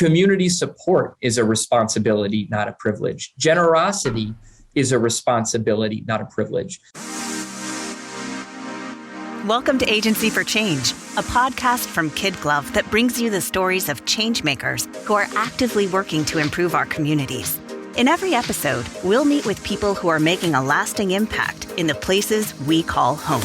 Community support is a responsibility, not a privilege. Generosity is a responsibility, not a privilege. Welcome to Agency for Change, a podcast from KidGlov that brings you the stories of change makers who are actively working to improve our communities. In every episode, we'll meet with people who are making a lasting impact in the places we call home.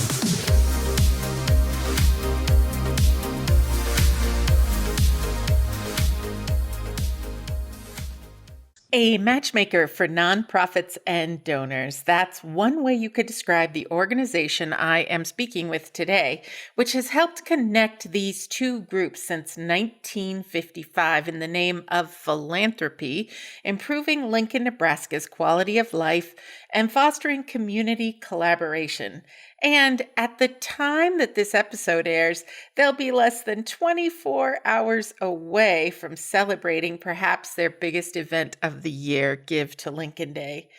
A matchmaker for nonprofits and donors. That's one way you could describe the organization I am speaking with today, which has helped connect these two groups since 1955 in the name of philanthropy, improving Lincoln, Nebraska's quality of life and fostering community collaboration. And at the time that this episode airs, they'll be less than 24 hours away from celebrating perhaps their biggest event of the year, Give to Lincoln Day.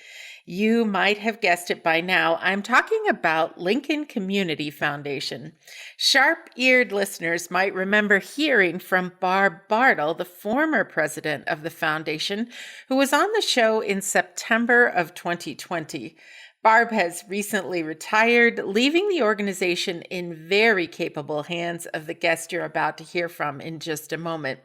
You might have guessed it by now. I'm talking about Lincoln Community Foundation. Sharp-eared listeners might remember hearing from Barb Bartle, the former president of the foundation, who was on the show in September of 2020. Barb has recently retired, leaving the organization in very capable hands of the guest you're about to hear from in just a moment.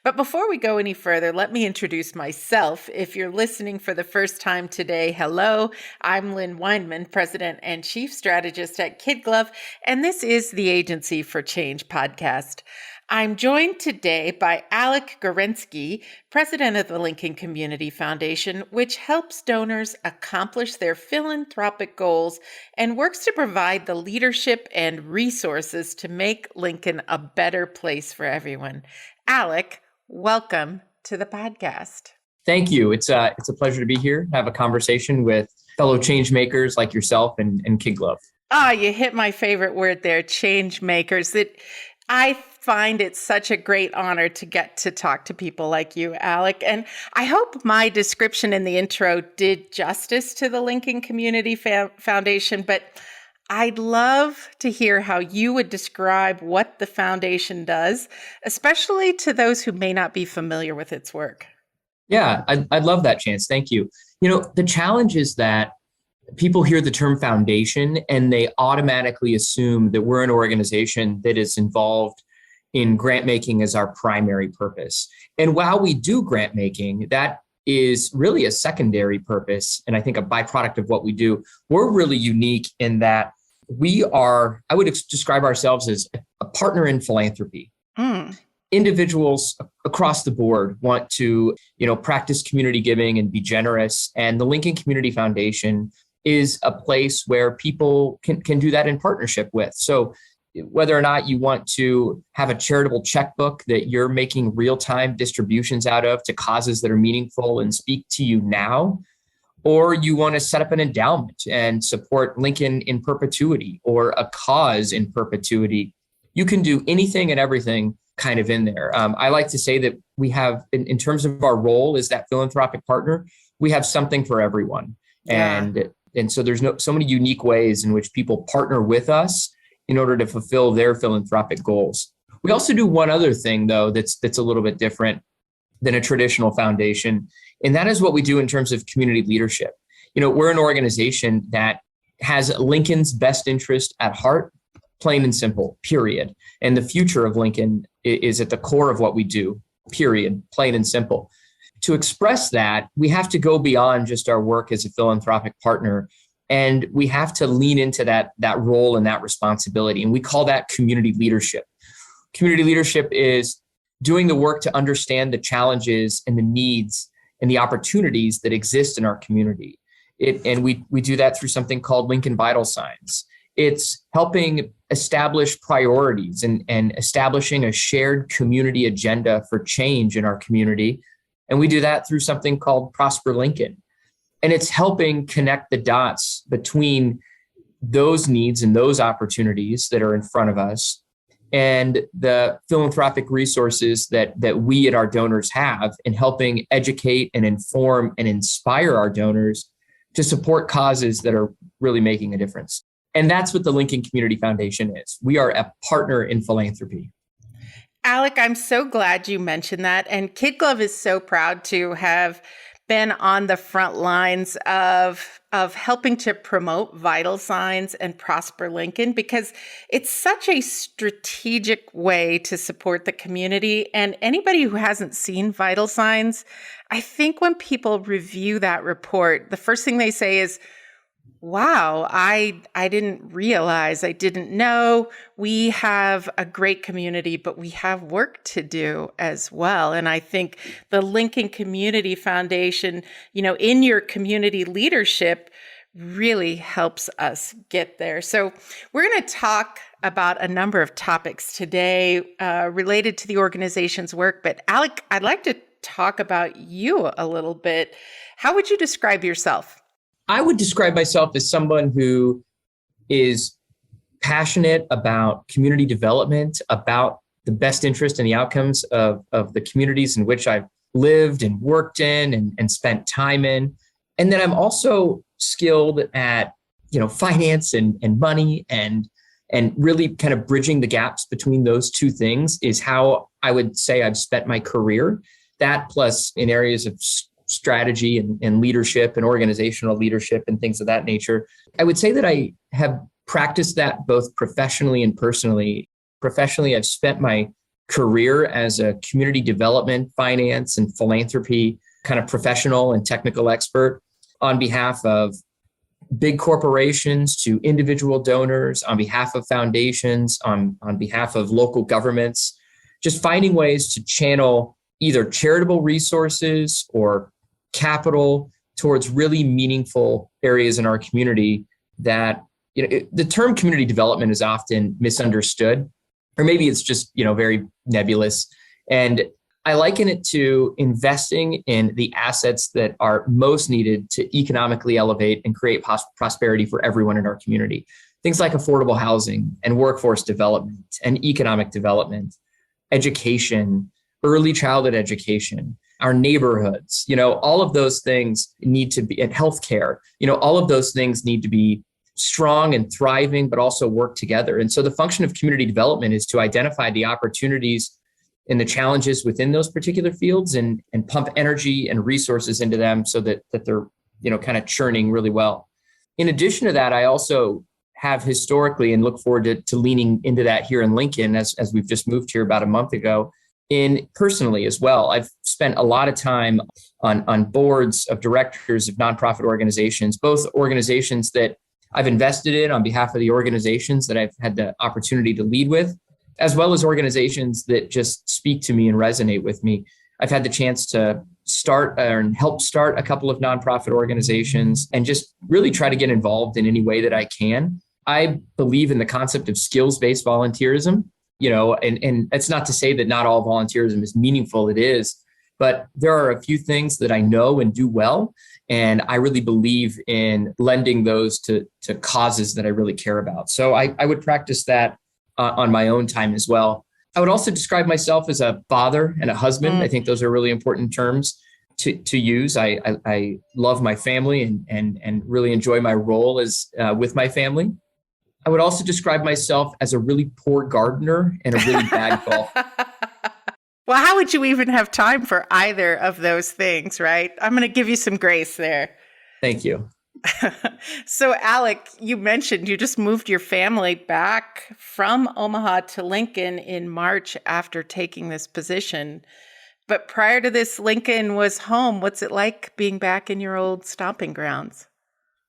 But before we go any further, let me introduce myself. If you're listening for the first time today, hello, I'm Lynn Weinman, President and Chief Strategist at KidGlov, and this is the Agency for Change podcast. I'm joined today by Alec Gorynski, president of the Lincoln Community Foundation, which helps donors accomplish their philanthropic goals and works to provide the leadership and resources to make Lincoln a better place for everyone. Alec, welcome to the podcast. Thank you. It's a pleasure to be here, have a conversation with fellow change makers like yourself and KidGlov. You hit my favorite word there, change makers. I find it such a great honor to get to talk to people like you, Alec. And I hope my description in the intro did justice to the Lincoln Community Foundation, but I'd love to hear how you would describe what the foundation does, especially to those who may not be familiar with its work. Yeah, I'd love that chance. Thank you. You know, the challenge is that people hear the term foundation and they automatically assume that we're an organization that is involved in grant making as our primary purpose. And while we do grant making, that is really a secondary purpose. And I think a byproduct of what we do. We're really unique in that I would describe ourselves as a partner in philanthropy. Individuals across the board want to, practice community giving and be generous. And the Lincoln Community Foundation is a place where people can do that in partnership with. So whether or not you want to have a charitable checkbook that you're making real-time distributions out of to causes that are meaningful and speak to you now, or you want to set up an endowment and support Lincoln in perpetuity or a cause in perpetuity, you can do anything and everything kind of in there. I like to say that we have, in terms of our role as that philanthropic partner, we have something for everyone. Yeah. And so there's so many unique ways in which people partner with us in order to fulfill their philanthropic goals. We also do one other thing, though, that's a little bit different than a traditional foundation. And that is what we do in terms of community leadership. We're an organization that has Lincoln's best interest at heart, plain and simple, period. And the future of Lincoln is at the core of what we do, period, plain and simple. To express that, we have to go beyond just our work as a philanthropic partner, and we have to lean into that role and that responsibility. And we call that community leadership. Community leadership is doing the work to understand the challenges and the needs and the opportunities that exist in our community. And we do that through something called Lincoln Vital Signs. It's helping establish priorities and establishing a shared community agenda for change in our community. And we do that through something called Prosper Lincoln. And it's helping connect the dots between those needs and those opportunities that are in front of us and the philanthropic resources that we and our donors have in helping educate and inform and inspire our donors to support causes that are really making a difference. And that's what the Lincoln Community Foundation is. We are a partner in philanthropy. Alec, I'm so glad you mentioned that. And KidGlov is so proud to have been on the front lines of helping to promote vital signs and Prosper Lincoln, because it's such a strategic way to support the community. And anybody who hasn't seen vital signs, I think when people review that report, the first thing they say is, wow, I didn't realize, I didn't know. We have a great community, but we have work to do as well. And I think the Lincoln Community Foundation, in your community leadership really helps us get there. So we're going to talk about a number of topics today related to the organization's work. But Alec, I'd like to talk about you a little bit. How would you describe yourself? I would describe myself as someone who is passionate about community development, about the best interest and the outcomes of the communities in which I've lived and worked in and spent time in. And then I'm also skilled at, finance and money and really kind of bridging the gaps between those two things is how I would say I've spent my career. That plus in areas of strategy and leadership and organizational leadership and things of that nature. I would say that I have practiced that both professionally and personally. Professionally, I've spent my career as a community development, finance, and philanthropy kind of professional and technical expert on behalf of big corporations to individual donors, on behalf of foundations, on behalf of local governments, just finding ways to channel either charitable resources or capital towards really meaningful areas in our community that, the term community development is often misunderstood, or maybe it's just, very nebulous. And I liken it to investing in the assets that are most needed to economically elevate and create prosperity for everyone in our community. Things like affordable housing and workforce development and economic development, education, early childhood education, our neighborhoods, all of those things need to be, and healthcare, all of those things need to be strong and thriving, but also work together. And so the function of community development is to identify the opportunities and the challenges within those particular fields and pump energy and resources into them so that they're, kind of churning really well. In addition to that, I also have historically and look forward to leaning into that here in Lincoln as we've just moved here about a month ago. In personally as well, I've spent a lot of time on boards of directors of nonprofit organizations, both organizations that I've invested in on behalf of the organizations that I've had the opportunity to lead with, as well as organizations that just speak to me and resonate with me. I've had the chance to start and help start a couple of nonprofit organizations and just really try to get involved in any way that I can. I believe in the concept of skills-based volunteerism. And it's not to say that not all volunteerism is meaningful. It is, but there are a few things that I know and do well. And I really believe in lending those to causes that I really care about. So I would practice that on my own time as well. I would also describe myself as a father and a husband. I think those are really important terms to use. I love my family and really enjoy my role as with my family. I would also describe myself as a really poor gardener and a really bad golfer. Well, how would you even have time for either of those things, right? I'm going to give you some grace there. Thank you. So, Alec, you mentioned you just moved your family back from Omaha to Lincoln in March after taking this position. But prior to this, Lincoln was home. What's it like being back in your old stomping grounds?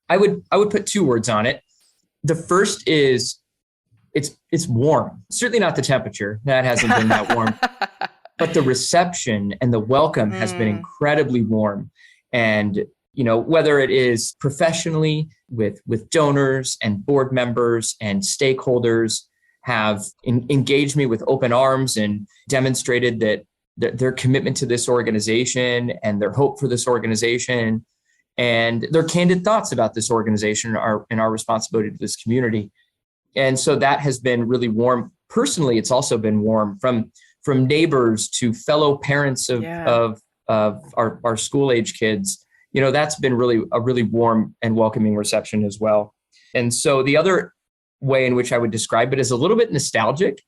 I would put two words on it. The first is it's warm. Certainly not the temperature. That hasn't been that warm. But the reception and the welcome has been incredibly warm. And, whether it is professionally with donors and board members and stakeholders have engaged me with open arms and demonstrated that their commitment to this organization and their hope for this organization and their candid thoughts about this organization and our responsibility to this community. And so that has been really warm. Personally, it's also been warm from neighbors to fellow parents of our school age kids. That's been a really warm and welcoming reception as well. And so the other way in which I would describe it is a little bit nostalgic.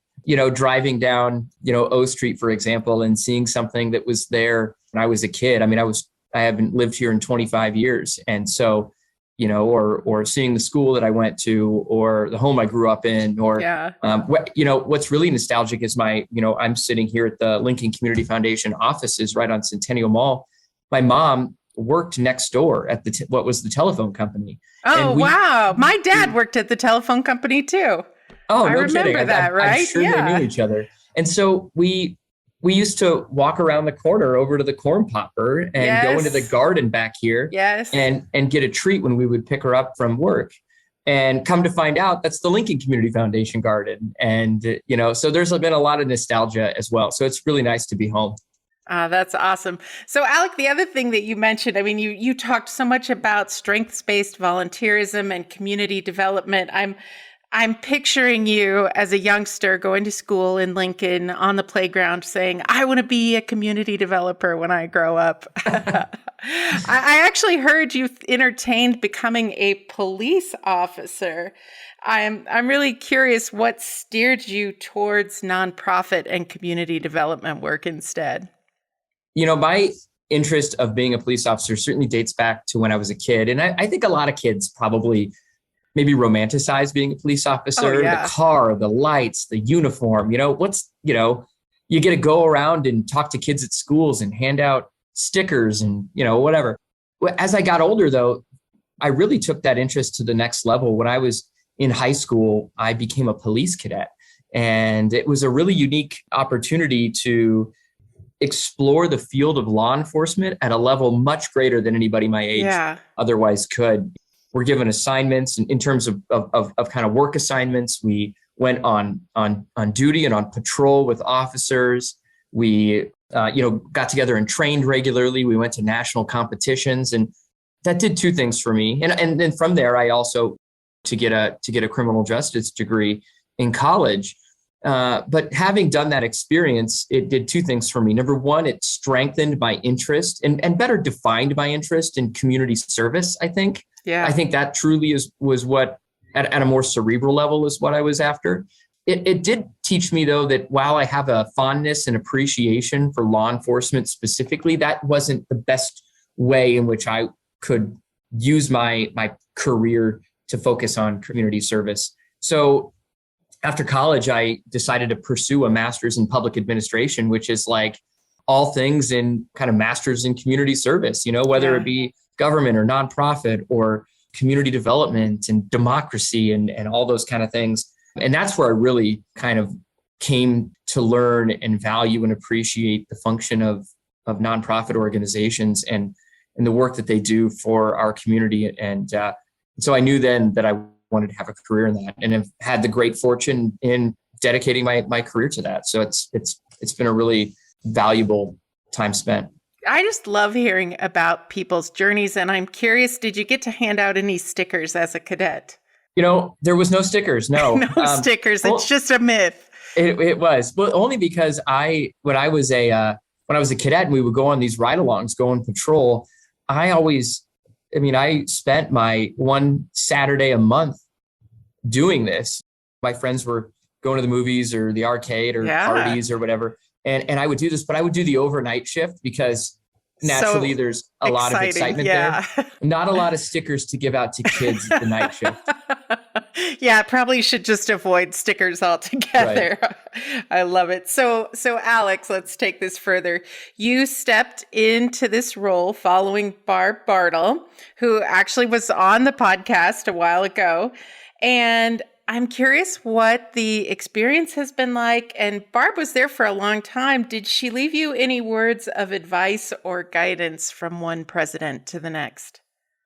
driving down, O Street, for example, and seeing something that was there when I was a kid. I mean, I haven't lived here in 25 years. And so, or seeing the school that I went to, or the home I grew up in, or, what's really nostalgic is I'm sitting here at the Lincoln Community Foundation offices right on Centennial Mall. My mom worked next door at what was the telephone company. Oh, wow. My dad worked at the telephone company too. Oh, I no remember kidding. that, right? I'm sure they knew each other. And so we used to walk around the corner over to the corn popper and go into the garden back here and get a treat when we would pick her up from work. And come to find out, that's the Lincoln Community Foundation garden. And, so there's been a lot of nostalgia as well. So it's really nice to be home. That's awesome. So, Alec, the other thing that you mentioned, I mean, you talked so much about strengths-based volunteerism and community development. I'm picturing you as a youngster going to school in Lincoln on the playground saying, I want to be a community developer when I grow up. I actually heard you entertained becoming a police officer. I'm really curious what steered you towards nonprofit and community development work instead. My interest of being a police officer certainly dates back to when I was a kid. And I think a lot of kids probably maybe romanticize being a police officer. Oh, yeah. The car, the lights, the uniform, you get to go around and talk to kids at schools and hand out stickers and, whatever. As I got older, though, I really took that interest to the next level. When I was in high school, I became a police cadet. And it was a really unique opportunity to explore the field of law enforcement at a level much greater than anybody my age otherwise could. We're given assignments in terms of kind of work assignments. We went on duty and on patrol with officers. We, got together and trained regularly. We went to national competitions, and that did two things for me. And then from there, I also to get a criminal justice degree in college. But having done that experience, it did two things for me. Number one, it strengthened my interest and better defined my interest in community service, I think. Yeah. I think that truly was what, at a more cerebral level, is what I was after. It did teach me, though, that while I have a fondness and appreciation for law enforcement specifically, that wasn't the best way in which I could use my career to focus on community service. So after college, I decided to pursue a master's in public administration, which is like all things in kind of master's in community service, whether it be government or nonprofit or community development and democracy and all those kind of things. And that's where I really kind of came to learn and value and appreciate the function of nonprofit organizations and the work that they do for our community. And so I knew then that I wanted to have a career in that, and have had the great fortune in dedicating my career to that. So it's been a really valuable time spent. I just love hearing about people's journeys, and I'm curious, did you get to hand out any stickers as a cadet? There was no stickers. No, no stickers. It's just a myth. It was, well, only because when I was a cadet and we would go on these ride-alongs, go on patrol, I spent my one Saturday a month doing this. My friends were going to the movies or the arcade or parties or whatever. And I would do this, but I would do the overnight shift because naturally there's a lot of excitement there. Not a lot of stickers to give out to kids at the night shift. Yeah, probably should just avoid stickers altogether. Right. I love it. So Alex, let's take this further. You stepped into this role following Barb Bartle, who actually was on the podcast a while ago. And I'm curious what the experience has been like. And Barb was there for a long time. Did she leave you any words of advice or guidance from one president to the next?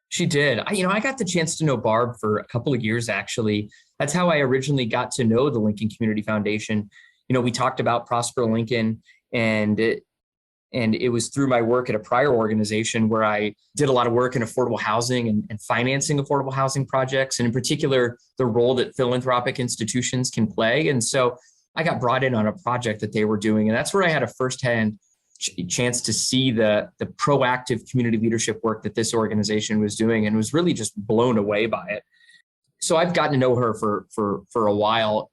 She did. I got the chance to know Barb for a couple of years, actually. That's how I originally got to know the Lincoln Community Foundation. We talked about Prosper Lincoln, and it was through my work at a prior organization where I did a lot of work in affordable housing and financing affordable housing projects, and in particular, the role that philanthropic institutions can play. And so I got brought in on a project that they were doing, and that's where I had a firsthand chance to see the proactive community leadership work that this organization was doing, and was really just blown away by it. So I've gotten to know her for a while.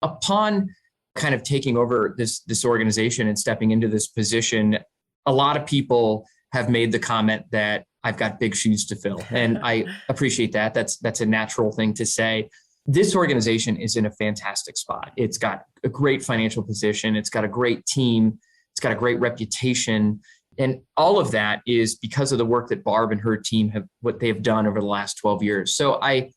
Upon kind of taking over this organization and stepping into this position, a lot of people have made the comment that I've got big shoes to fill. And I appreciate that. That's a natural thing to say. This organization is in a fantastic spot. It's got a great financial position. It's got a great team. It's got a great reputation. And all of that is because of the work that Barb and her team what they have done over the last 12 years. So I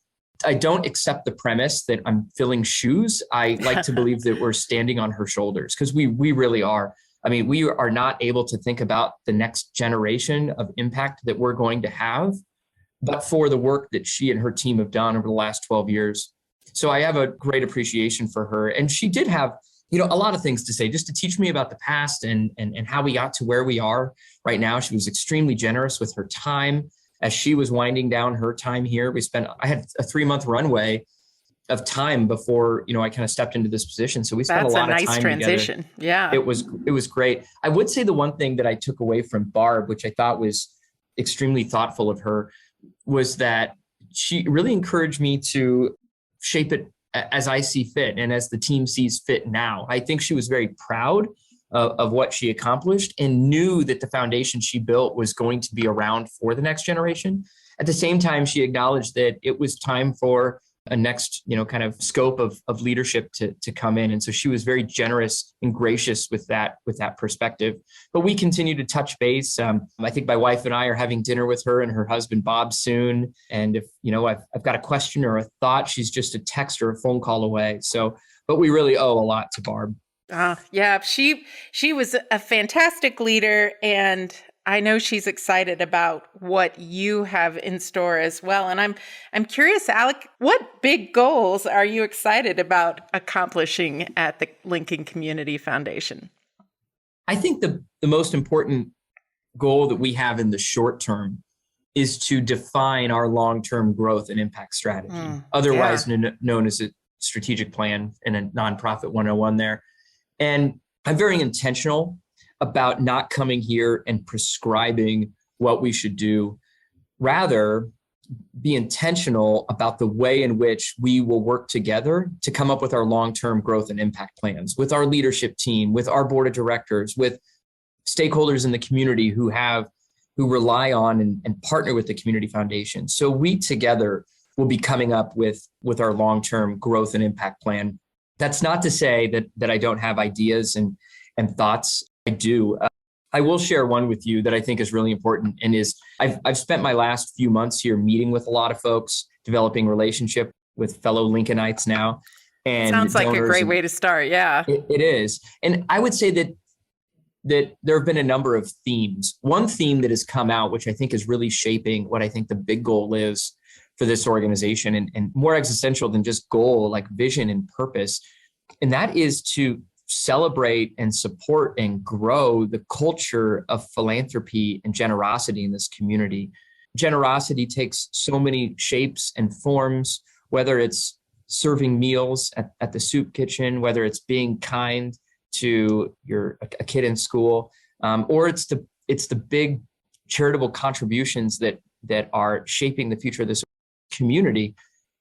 don't accept the premise that I'm filling shoes. I like to believe that we're standing on her shoulders, because we really are. I mean, we are not able to think about the next generation of impact that we're going to have, but for the work that she and her team have done over the last 12 years. So I have a great appreciation for her. And she did have, a lot of things to say, just to teach me about the past and how we got to where we are right now. She was extremely generous with her time as she was winding down her time here. I had a 3-month runway of time before, I kind of stepped into this position. So we spent a lot of time together. That's a nice transition. Yeah. It was great. I would say the one thing that I took away from Barb, which I thought was extremely thoughtful of her, was that she really encouraged me to shape it as I see fit and as the team sees fit now. I think she was very proud of what she accomplished and knew that the foundation she built was going to be around for the next generation. At the same time, she acknowledged that it was time for a next, kind of scope of leadership to come in. And so she was very generous and gracious with that perspective. But we continue to touch base. I think my wife and I are having dinner with her and her husband, Bob, soon. And if, I've got a question or a thought, she's just a text or a phone call away. So, but we really owe a lot to Barb. Yeah, she was a fantastic leader, and I know she's excited about what you have in store as well. And I'm curious, Alec, what big goals are you excited about accomplishing at the Lincoln Community Foundation? I think the most important goal that we have in the short term is to define our long-term growth and impact strategy, otherwise known as a strategic plan in a nonprofit 101 there. And I'm very intentional about not coming here and prescribing what we should do. Rather, be intentional about the way in which we will work together to come up with our long-term growth and impact plans with our leadership team, with our board of directors, with stakeholders in the community who rely on and partner with the Community Foundation. So we together will be coming up with our long-term growth and impact plan. That's not to say that I don't have ideas and thoughts. I do. I will share one with you that I think is really important, and is I've spent my last few months here meeting with a lot of folks, developing relationship with fellow Lincolnites now. And sounds like a great way to start. Yeah, it is. And I would say that there have been a number of themes. One theme that has come out, which I think is really shaping what I think the big goal is for this organization, and more existential than just goal, like vision and purpose. And that is to celebrate and support and grow the culture of philanthropy and generosity in this community. Generosity takes so many shapes and forms, whether it's serving meals at the soup kitchen, whether it's being kind to a kid in school, or it's the big charitable contributions that are shaping the future of this community.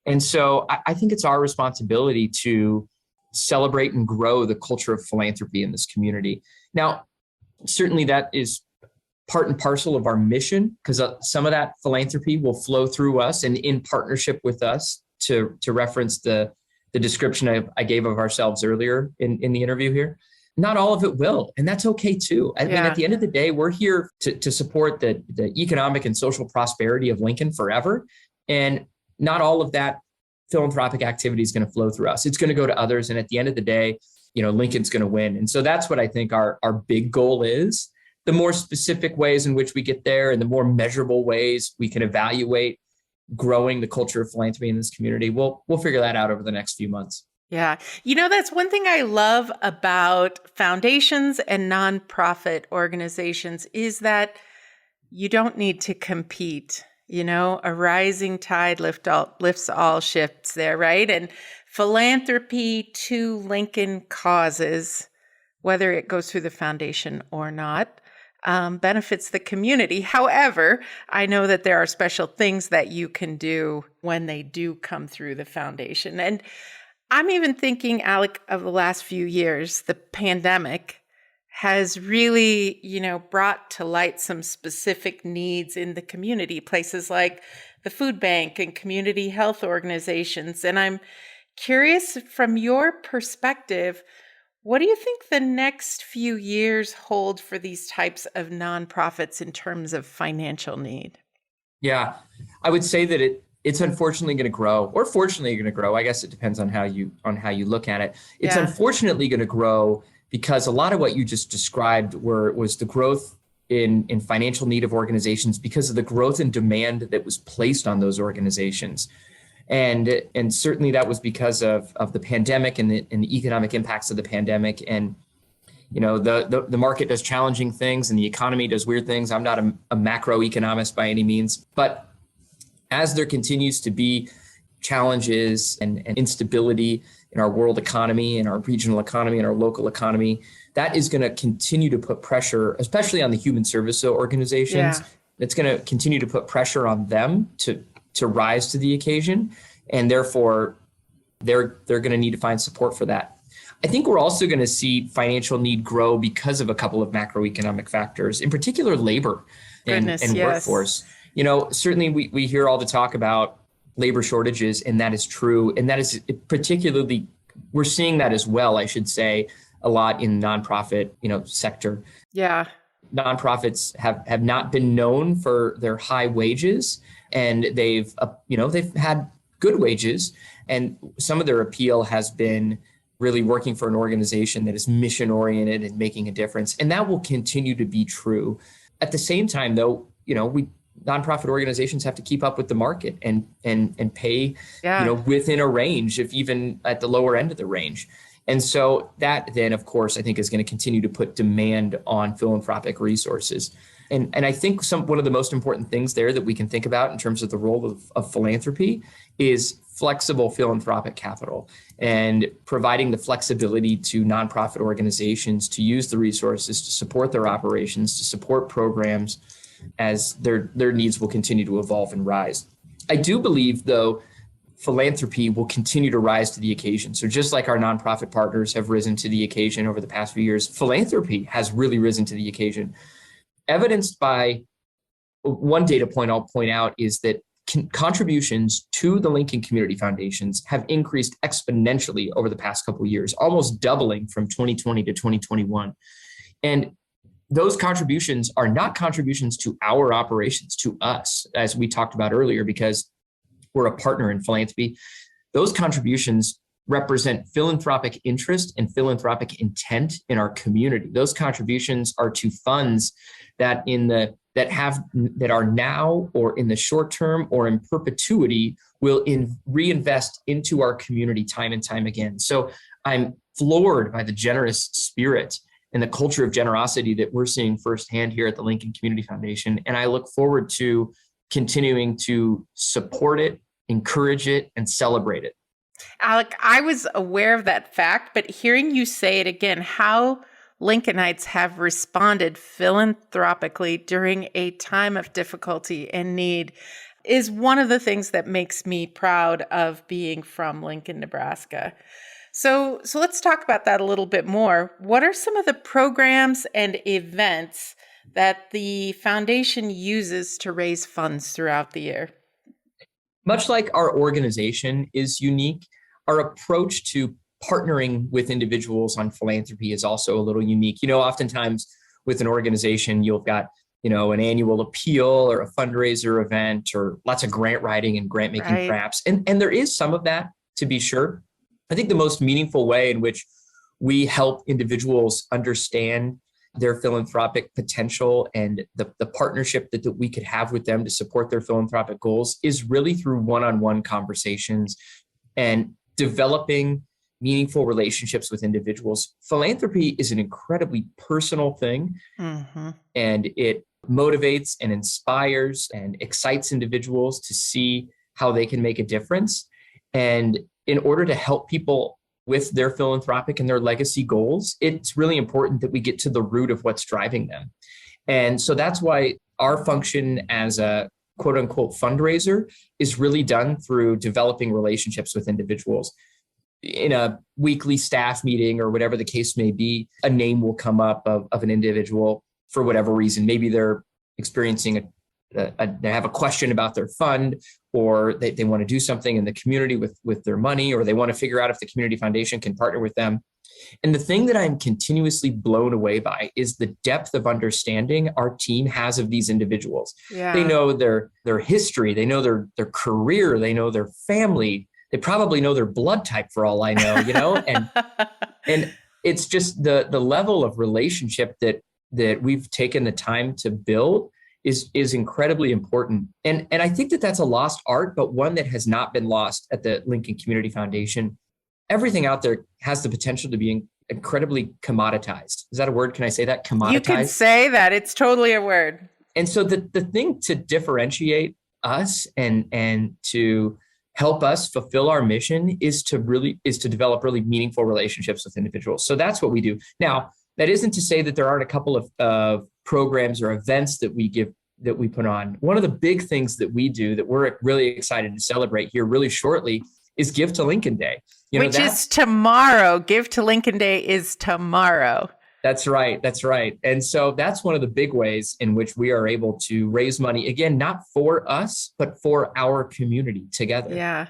And so I think it's our responsibility to celebrate and grow the culture of philanthropy in this community. Now, certainly that is part and parcel of our mission, because some of that philanthropy will flow through us and in partnership with us, to reference the description I gave of ourselves earlier in the interview here. Not all of it will, and that's okay too. I mean, at the end of the day, we're here to support the economic and social prosperity of Lincoln forever. And not all of that philanthropic activity is going to flow through us. It's going to go to others. And at the end of the day, Lincoln's going to win. And so that's what I think our big goal is. The more specific ways in which we get there, and the more measurable ways we can evaluate growing the culture of philanthropy in this community, we'll figure that out over the next few months. Yeah. That's one thing I love about foundations and nonprofit organizations is that you don't need to compete. A rising tide lifts all ships there, right? And philanthropy to Lincoln causes, whether it goes through the foundation or not, benefits the community. However, I know that there are special things that you can do when they do come through the foundation. And I'm even thinking, Alec, of the last few years, the pandemic has really, brought to light some specific needs in the community, places like the food bank and community health organizations. And I'm curious from your perspective, what do you think the next few years hold for these types of nonprofits in terms of financial need? Yeah, I would say that it's unfortunately going to grow, or fortunately going to grow. I guess it depends on how you look at it. It's Yeah. unfortunately going to grow because a lot of what you just described was the growth in financial need of organizations because of the growth in demand that was placed on those organizations. And certainly that was because of the pandemic and the economic impacts of the pandemic. And the market does challenging things and the economy does weird things. I'm not a macroeconomist by any means, but as there continues to be challenges and instability in our world economy and our regional economy and our local economy, that is going to continue to put pressure, especially on the human service organizations. Yeah. It's going to continue to put pressure on them to rise to the occasion. And therefore, they're going to need to find support for that. I think we're also going to see financial need grow because of a couple of macroeconomic factors, in particular labor and Yes. workforce. Certainly we hear all the talk about labor shortages, and that is true. And that is particularly, we're seeing that as well, I should say, a lot in nonprofit, sector. Yeah. Nonprofits have not been known for their high wages, and they've had good wages. And some of their appeal has been really working for an organization that is mission oriented and making a difference. And that will continue to be true. At the same time, though, nonprofit organizations have to keep up with the market and pay, within a range, if even at the lower end of the range. And so that then, of course, I think is going to continue to put demand on philanthropic resources. And I think one of the most important things there that we can think about in terms of the role of philanthropy is flexible philanthropic capital and providing the flexibility to nonprofit organizations to use the resources to support their operations, to support programs as their needs will continue to evolve and rise. I do believe, though, philanthropy will continue to rise to the occasion. So just like our nonprofit partners have risen to the occasion over the past few years, philanthropy has really risen to the occasion. Evidenced by one data point I'll point out is that contributions to the Lincoln Community Foundations have increased exponentially over the past couple of years, almost doubling from 2020 to 2021. And those contributions are not contributions to our operations, to us, as we talked about earlier, because we're a partner in philanthropy. Those contributions represent philanthropic interest and philanthropic intent in our community. Those contributions are to funds that are now or in the short term or in perpetuity will reinvest into our community time and time again. So I'm floored by the generous spirit and the culture of generosity that we're seeing firsthand here at the Lincoln Community Foundation. And I look forward to continuing to support it, encourage it, and celebrate it. Alec, I was aware of that fact, but hearing you say it again, how Lincolnites have responded philanthropically during a time of difficulty and need is one of the things that makes me proud of being from Lincoln, Nebraska. So let's talk about that a little bit more. What are some of the programs and events that the foundation uses to raise funds throughout the year? Much like our organization is unique, our approach to partnering with individuals on philanthropy is also a little unique. Oftentimes with an organization, you've got, an annual appeal or a fundraiser event or lots of grant writing and grant making, Right. perhaps. And there is some of that, to be sure. I think the most meaningful way in which we help individuals understand their philanthropic potential and the partnership that we could have with them to support their philanthropic goals is really through one-on-one conversations and developing meaningful relationships with individuals. Philanthropy is an incredibly personal thing, and it motivates and inspires and excites individuals to see how they can make a difference. And in order to help people with their philanthropic and their legacy goals, it's really important that we get to the root of what's driving them. And so that's why our function as a quote unquote fundraiser is really done through developing relationships with individuals. in a weekly staff meeting or whatever the case may be, a name will come up of an individual for whatever reason. Maybe they're experiencing they have a question about their fund, or they want to do something in the community with their money, or they want to figure out if the community foundation can partner with them. And the thing that I'm continuously blown away by is the depth of understanding our team has of these individuals. Yeah. They know their history, they know their career, they know their family, they probably know their blood type for all I know, and it's just the level of relationship that we've taken the time to build is incredibly important. And I think that's a lost art, but one that has not been lost at the Lincoln Community Foundation. Everything out there has the potential to be incredibly commoditized. Is that a word? Can I say that? Commoditized? You can say that. It's totally a word. And so the thing to differentiate us and to help us fulfill our mission is to develop really meaningful relationships with individuals. So that's what we do. Now, that isn't to say that there aren't a couple of programs or events that we put on. One of the big things that we do that we're really excited to celebrate here really shortly is Give to Lincoln Day. Which is tomorrow. Give to Lincoln Day is tomorrow. That's right. That's right. And so that's one of the big ways in which we are able to raise money, again, not for us, but for our community together. Yeah.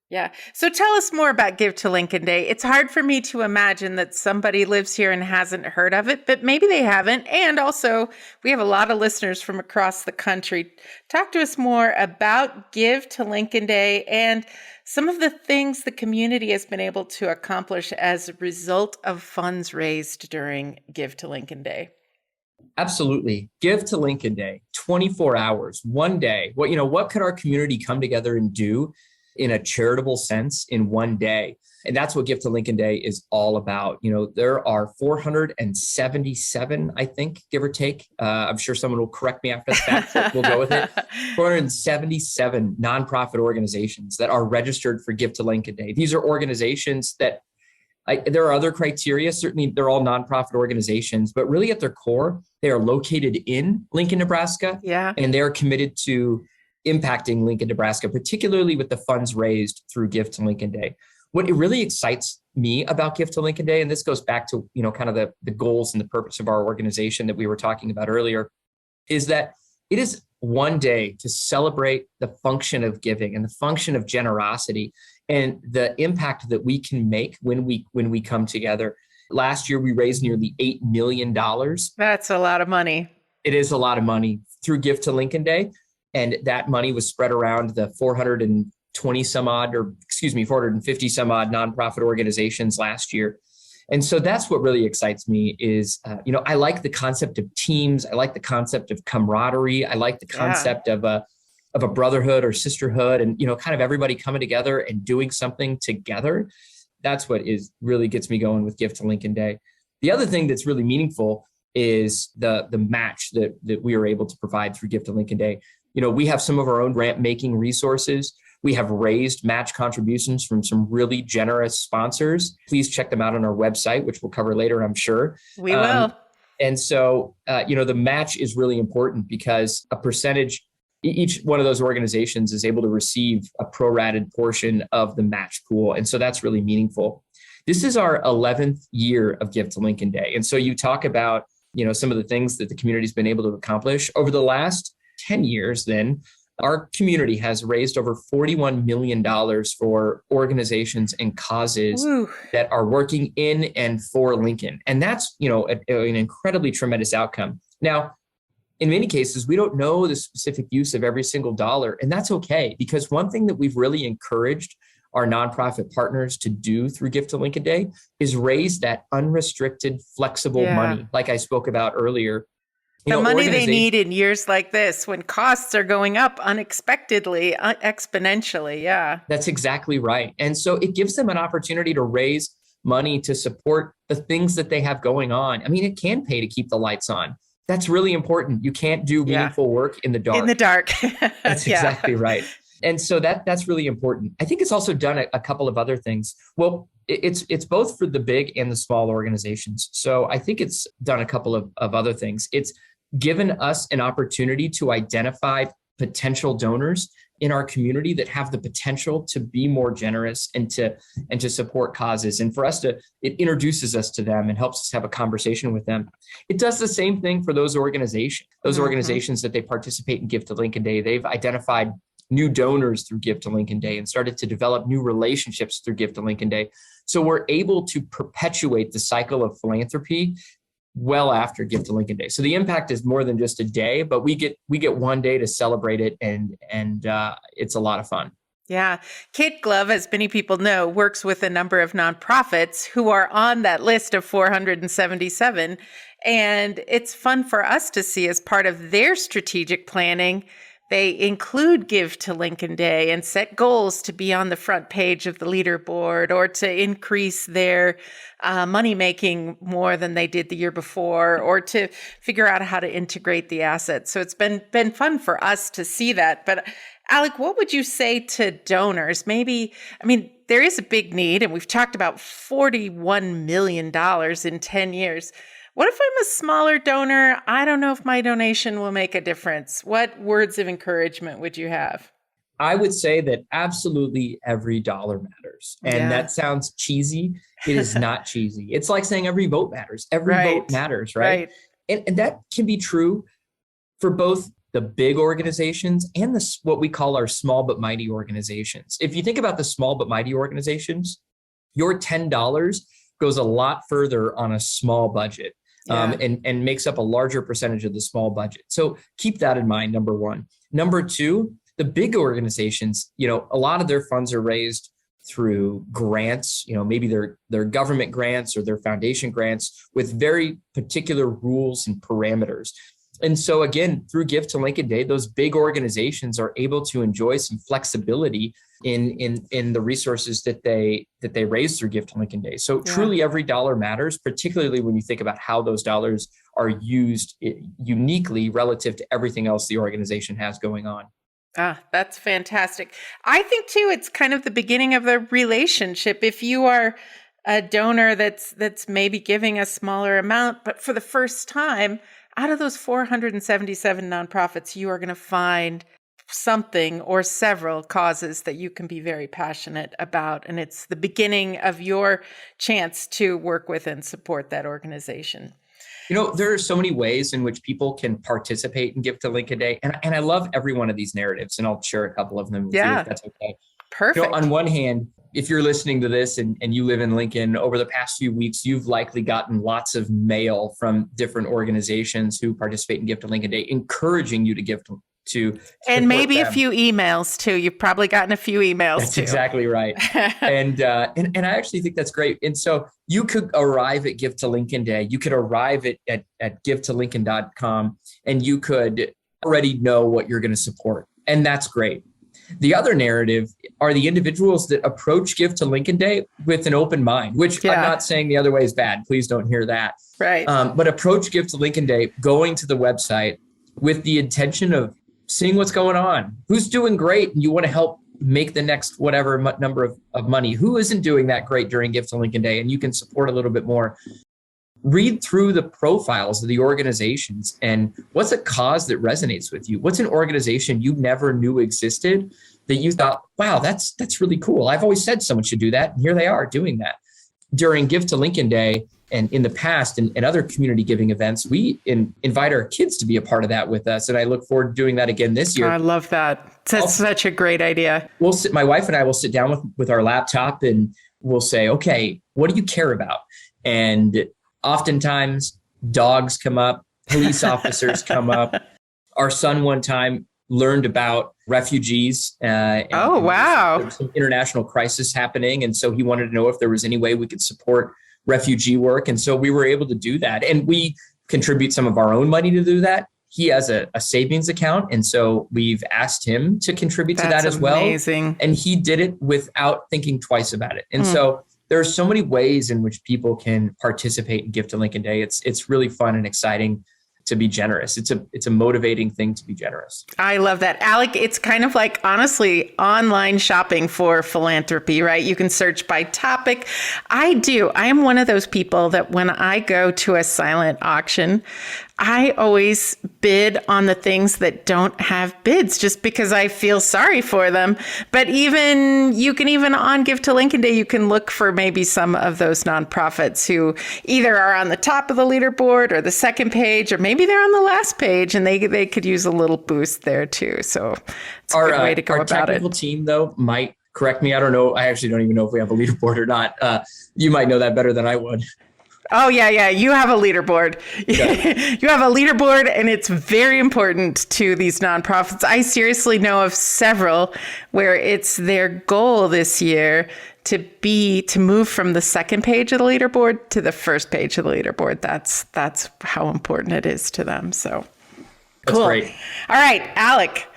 Yeah. So tell us more about Give to Lincoln Day. It's hard for me to imagine that somebody lives here and hasn't heard of it, but maybe they haven't. And also, we have a lot of listeners from across the country. Talk to us more about Give to Lincoln Day and some of the things the community has been able to accomplish as a result of funds raised during Give to Lincoln Day. Absolutely. Give to Lincoln Day, 24 hours, one day. What could our community come together and do in a charitable sense in one day? And that's what Give to Lincoln Day is all about. There are 477, I think, give or take. I'm sure someone will correct me after the fact, so we'll go with it. 477 nonprofit organizations that are registered for Give to Lincoln Day. These are organizations that there are other criteria. Certainly, they're all nonprofit organizations, but really at their core, they are located in Lincoln, Nebraska. Yeah. And they are committed to impacting Lincoln, Nebraska, particularly with the funds raised through Give to Lincoln Day. What it really excites me about Give to Lincoln Day, and this goes back to, kind of the goals and the purpose of our organization that we were talking about earlier, is that it is one day to celebrate the function of giving and the function of generosity and the impact that we can make when we come together. Last year, we raised nearly $8 million. That's a lot of money. It is a lot of money through Give to Lincoln Day. And that money was spread around the 450 some odd nonprofit organizations last year. And so that's what really excites me is, I like the concept of teams. I like the concept of camaraderie. I like the concept of a brotherhood or sisterhood and, kind of everybody coming together and doing something together. That's what really gets me going with Give to Lincoln Day. The other thing that's really meaningful is the match that we are able to provide through Give to Lincoln Day. We have some of our own grant making resources. We have raised match contributions from some really generous sponsors. Please check them out on our website, which we'll cover later, I'm sure. We will. And so, the match is really important because a percentage, each one of those organizations is able to receive a prorated portion of the match pool. And so that's really meaningful. This is our 11th year of Give to Lincoln Day. And so you talk about, some of the things that the community's been able to accomplish over the last 10 years. Then our community has raised over $41 million for organizations and causes that are working in and for Lincoln. And that's, an incredibly tremendous outcome. Now, in many cases, we don't know the specific use of every single dollar, and that's okay, because one thing that we've really encouraged our nonprofit partners to do through Give to Lincoln Day is raise that unrestricted, flexible money, like I spoke about earlier. The money they need in years like this when costs are going up unexpectedly, exponentially. Yeah. That's exactly right. And so it gives them an opportunity to raise money to support the things that they have going on. I mean, it can pay to keep the lights on. That's really important. You can't do meaningful work in the dark. In the dark. That's exactly right. And so that's really important. I think it's also done a couple of other things. Well, it's both for the big and the small organizations. So I think it's done a couple of other things. It's given us an opportunity to identify potential donors in our community that have the potential to be more generous and to support causes. And for us it introduces us to them and helps us have a conversation with them. It does the same thing for those organizations. Those organizations that they participate in Give to Lincoln Day, they've identified new donors through Give to Lincoln Day and started to develop new relationships through Give to Lincoln Day. So we're able to perpetuate the cycle of philanthropy well after Give to Lincoln Day. So the impact is more than just a day, but we get one day to celebrate it, and it's a lot of fun. Yeah. KidGlov, as many people know, works with a number of nonprofits who are on that list of 477. And it's fun for us to see as part of their strategic planning. They include Give to Lincoln Day and set goals to be on the front page of the leaderboard or to increase their money making more than they did the year before, or to figure out how to integrate the assets. So it's been fun for us to see that. But Alec, what would you say to donors? There is a big need, and we've talked about $41 million in 10 years. What if I'm a smaller donor? I don't know if my donation will make a difference. What words of encouragement would you have? I would say that absolutely every dollar matters. And that sounds cheesy. It is not cheesy. It's like saying every vote matters. Every vote matters, right? And that can be true for both the big organizations and what we call our small but mighty organizations. If you think about the small but mighty organizations, your $10 goes a lot further on a small budget. And makes up a larger percentage of the small budget. So keep that in mind, number one. Number two, the big organizations, a lot of their funds are raised through grants, maybe their government grants or their foundation grants with very particular rules and parameters. And so again, through Give to Lincoln Day, those big organizations are able to enjoy some flexibility in the resources that they raise through Give to Lincoln Day. So truly every dollar matters, particularly when you think about how those dollars are used uniquely relative to everything else the organization has going on. That's fantastic. I think too, it's kind of the beginning of a relationship. If you are a donor that's maybe giving a smaller amount, but for the first time, out of those 477 nonprofits, you are going to find something or several causes that you can be very passionate about. And it's the beginning of your chance to work with and support that organization. There are so many ways in which people can participate in Give to Lincoln Day. And I love every one of these narratives, and I'll share a couple of them with you if that's okay. Perfect. On one hand, if you're listening to this and you live in Lincoln, over the past few weeks, you've likely gotten lots of mail from different organizations who participate in Give to Lincoln Day, encouraging you to give to and maybe them. A few emails too. You've probably gotten a few emails That's too. Exactly right. and I actually think that's great. And so you could arrive at Give to Lincoln Day. You could arrive at givetolincoln.com, and you could already know what you're going to support. And that's great. The other narrative are the individuals that approach Give to Lincoln Day with an open mind, which I'm not saying the other way is bad. Please don't hear that. Right. But approach Give to Lincoln Day going to the website with the intention of seeing what's going on, who's doing great, and you want to help make the next whatever number of money, who isn't doing that great during Give to Lincoln Day, and you can support a little bit more. Read through the profiles of the organizations and what's a cause that resonates with you? What's an organization you never knew existed that you thought, wow, that's really cool. I've always said someone should do that. And here they are doing that. During Give to Lincoln Day and in the past and other community giving events, we invite our kids to be a part of that with us. And I look forward to doing that again this year. I love that. That's such a great idea. My wife and I will sit down with our laptop and we'll say, okay, what do you care about? And oftentimes dogs come up, police officers come up. Our son one time learned about refugees. Oh, wow. There was some international crisis happening. And so he wanted to know if there was any way we could support refugee work. And so we were able to do that. And we contribute some of our own money to do that. He has a savings account. And so we've asked him to contribute to that as well. Amazing. And he did it without thinking twice about it. And so there are so many ways in which people can participate in Give to Lincoln Day. It's really fun and exciting to be generous. It's a motivating thing to be generous. I love that. Alec, it's kind of like, honestly, online shopping for philanthropy, right? You can search by topic. I am one of those people that when I go to a silent auction, I always bid on the things that don't have bids just because I feel sorry for them. But you can even on Give to Lincoln Day, you can look for maybe some of those nonprofits who either are on the top of the leaderboard or the second page, or maybe they're on the last page and they could use a little boost there too. So it's a good way to go about it. Our technical team, though, might correct me. I don't know. I actually don't even know if we have a leaderboard or not. You might know that better than I would. Oh, yeah. You have a leaderboard. Yeah. You have a leaderboard, and it's very important to these nonprofits. I seriously know of several where it's their goal this year to move from the second page of the leaderboard to the first page of the leaderboard. That's how important it is to them. So cool. That's great. All right, Alec,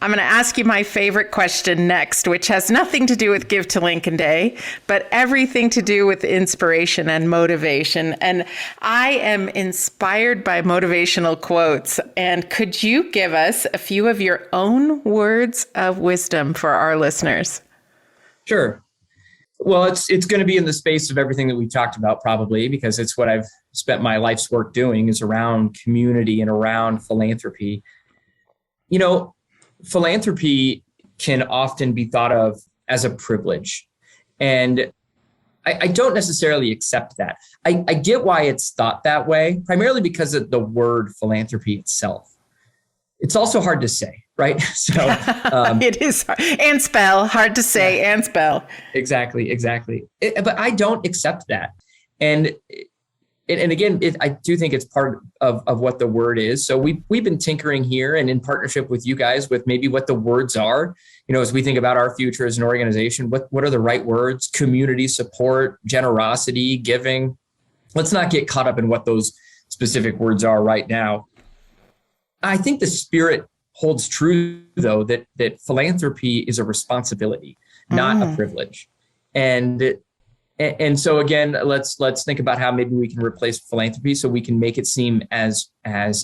I'm going to ask you my favorite question next, which has nothing to do with Give to Lincoln Day, but everything to do with inspiration and motivation. And I am inspired by motivational quotes. And could you give us a few of your own words of wisdom for our listeners? Sure. Well, it's going to be in the space of everything that we talked about, probably, because it's what I've spent my life's work doing, is around community and around philanthropy. You know, philanthropy can often be thought of as a privilege. And I don't necessarily accept that. I get why it's thought that way, primarily because of the word philanthropy itself. It's also hard to say, right? So it is hard. And spell, hard to say, and spell. Exactly. But I don't accept that. And again, I do think it's part of what the word is. So we've been tinkering here and in partnership with you guys with maybe what the words are, you know, as we think about our future as an organization, what are the right words? Community support, generosity, giving. Let's not get caught up in what those specific words are right now. I think the spirit holds true, though, that philanthropy is a responsibility, not a privilege. And so again, let's think about how maybe we can replace philanthropy so we can make it seem as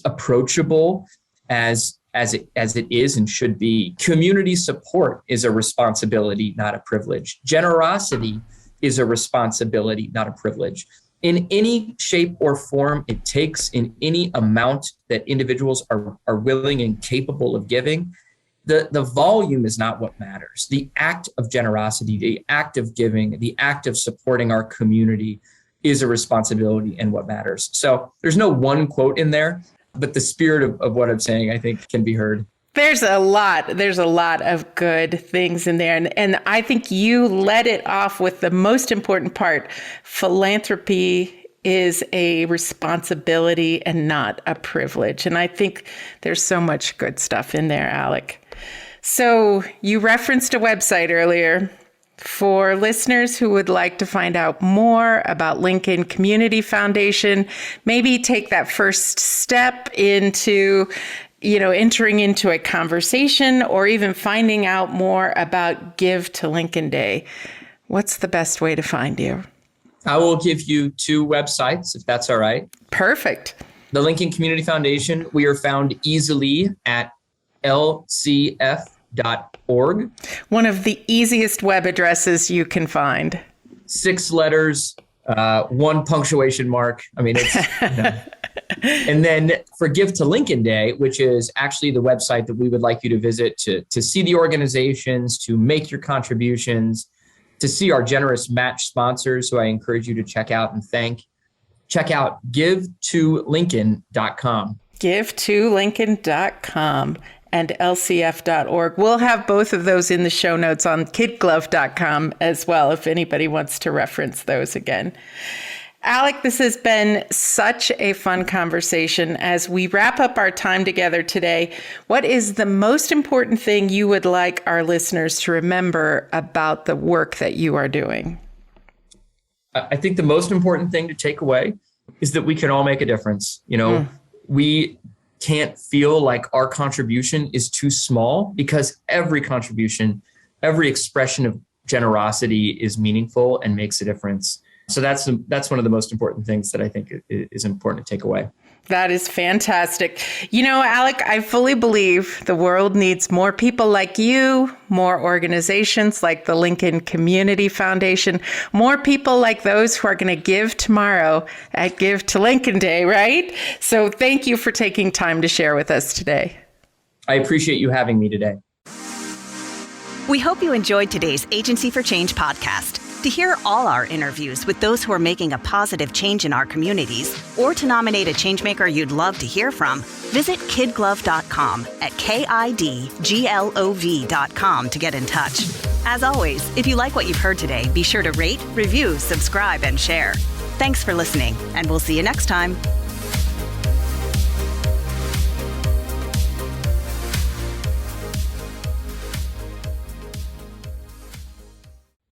approachable as it is and should be. Community support is a responsibility, not a privilege. Generosity is a responsibility, not a privilege. In any shape or form it takes, in any amount that individuals are willing and capable of giving, the volume is not what matters. The act of generosity, the act of giving, the act of supporting our community is a responsibility and what matters. So there's no one quote in there, but the spirit of what I'm saying, I think, can be heard. There's a lot of good things in there. And I think you led it off with the most important part. Philanthropy is a responsibility and not a privilege. And I think there's so much good stuff in there, Alec. So you referenced a website earlier. For listeners who would like to find out more about Lincoln Community Foundation, maybe take that first step into entering into a conversation or even finding out more about Give to Lincoln Day, what's the best way to find you? I will give you two websites, if that's all right. Perfect. The Lincoln Community Foundation, we are found easily at lcf.org. One of the easiest web addresses you can find. 6 letters, 1 punctuation mark. I mean, it's... And then for Give to Lincoln Day, which is actually the website that we would like you to visit to see the organizations, to make your contributions, to see our generous match sponsors, who I encourage you to check out and thank. Check out givetolincoln.com. Givetolincoln.com and lcf.org. We'll have both of those in the show notes on KidGlov.com as well, if anybody wants to reference those again. Alec, this has been such a fun conversation. As we wrap up our time together today, what is the most important thing you would like our listeners to remember about the work that you are doing? I think the most important thing to take away is that we can all make a difference. We can't feel like our contribution is too small, because every contribution, every expression of generosity is meaningful and makes a difference. So that's one of the most important things that I think is important to take away. That is fantastic. You know, Alec, I fully believe the world needs more people like you, more organizations like the Lincoln Community Foundation, more people like those who are going to give tomorrow at Give to Lincoln Day, right? So thank you for taking time to share with us today. I appreciate you having me today. We hope you enjoyed today's Agency for Change podcast. To hear all our interviews with those who are making a positive change in our communities, or to nominate a changemaker you'd love to hear from, visit KidGlov.com at KidGlov.com to get in touch. As always, if you like what you've heard today, be sure to rate, review, subscribe, and share. Thanks for listening, and we'll see you next time.